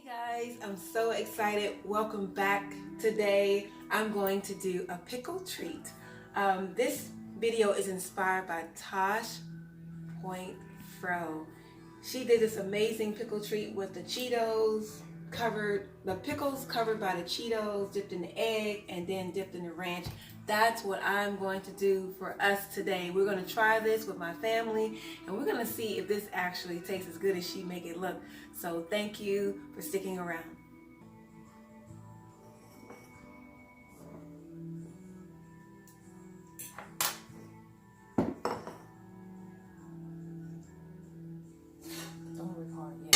Hey guys, I'm so excited. Welcome back. Today I'm going to do a pickle treat. This video is inspired by Tosh Point Fro. She did this amazing pickle treat with the Cheetos the pickles covered by the Cheetos, dipped in the egg, and then dipped in the ranch. That's what I'm going to do for us today. We're going to try this with my family, and we're going to see if this actually tastes as good as she make it look. So thank you for sticking around. Don't record yet.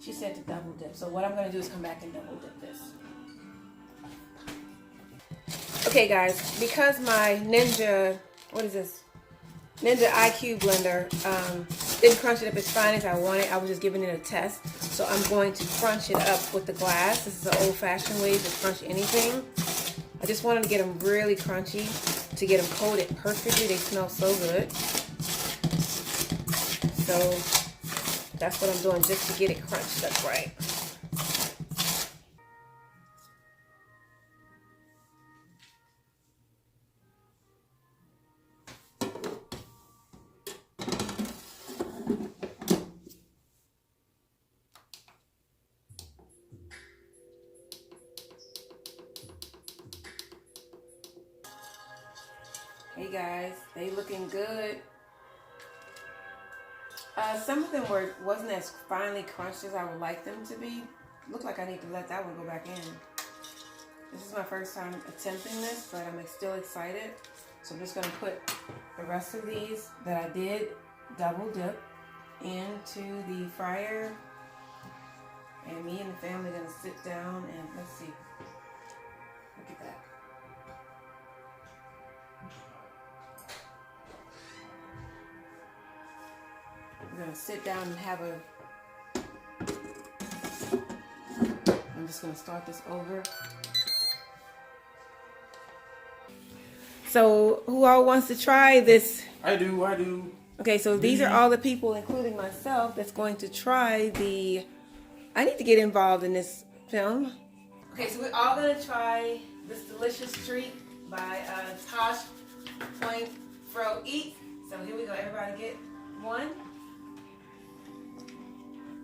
She said to double dip. So what I'm going to do is come back and double dip this. Okay guys, because my Ninja, what is this? Ninja IQ blender didn't crunch it up as fine as I wanted. I was just giving it a test. So I'm going to crunch it up with the glass. This is an old-fashioned way to crunch anything. I just wanted to get them really crunchy, to get them coated perfectly. They smell so good. So that's what I'm doing, just to get it crunched up right. Hey guys, they looking good. Some of them wasn't as finely crunched as I would like them to be. Look like I need to let that one go back in. This is my first time attempting this, but I'm still excited. So I'm just going to put the rest of these that I did double dip into the fryer. And me and the family are going to sit down and let's see. Look at that. We're going to sit down and have I'm just going to start this over. So, who all wants to try this? I do. Okay, so these are all the people, including myself, that's going to try I need to get involved in this film. Okay, so we're all going to try this delicious treat by Tosh Point Fro Eat. So here we go. Everybody get one.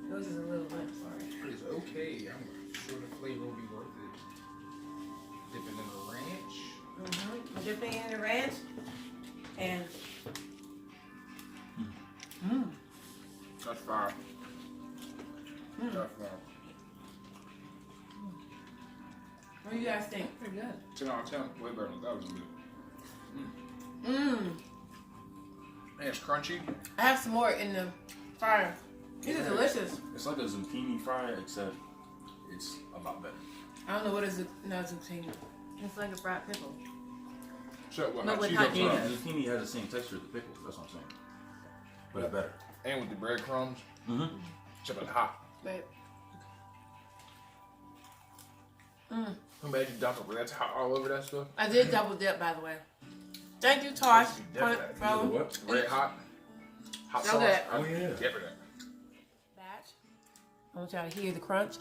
Yours is a little limp, sorry. It's okay. I'm sure the flavor will be worth it. Dipping in the ranch. I'm dipping in the ranch. And That's fire. That's fire. What do you guys think? Pretty good. 10 out of 10. Way better than that was good. And it's crunchy. I have some more in the fryer. These are delicious. It's like a zucchini fry, except it's a lot better. I don't know what is zucchini. It's like a fried pickle. So what? No, Like with Cheeto hot crumbs. Cheetos. Zucchini has the same texture as the pickles, that's what I'm saying. But it's better. And with the breadcrumbs. Except it's hot. Right. Imagine dump it, but that's hot all over that stuff. I did double dip, by the way. Thank you, Tosh. What? Red hot. Hot So sauce. good. Oh, yeah. Dip it in. Batch. I want y'all to hear the crunch.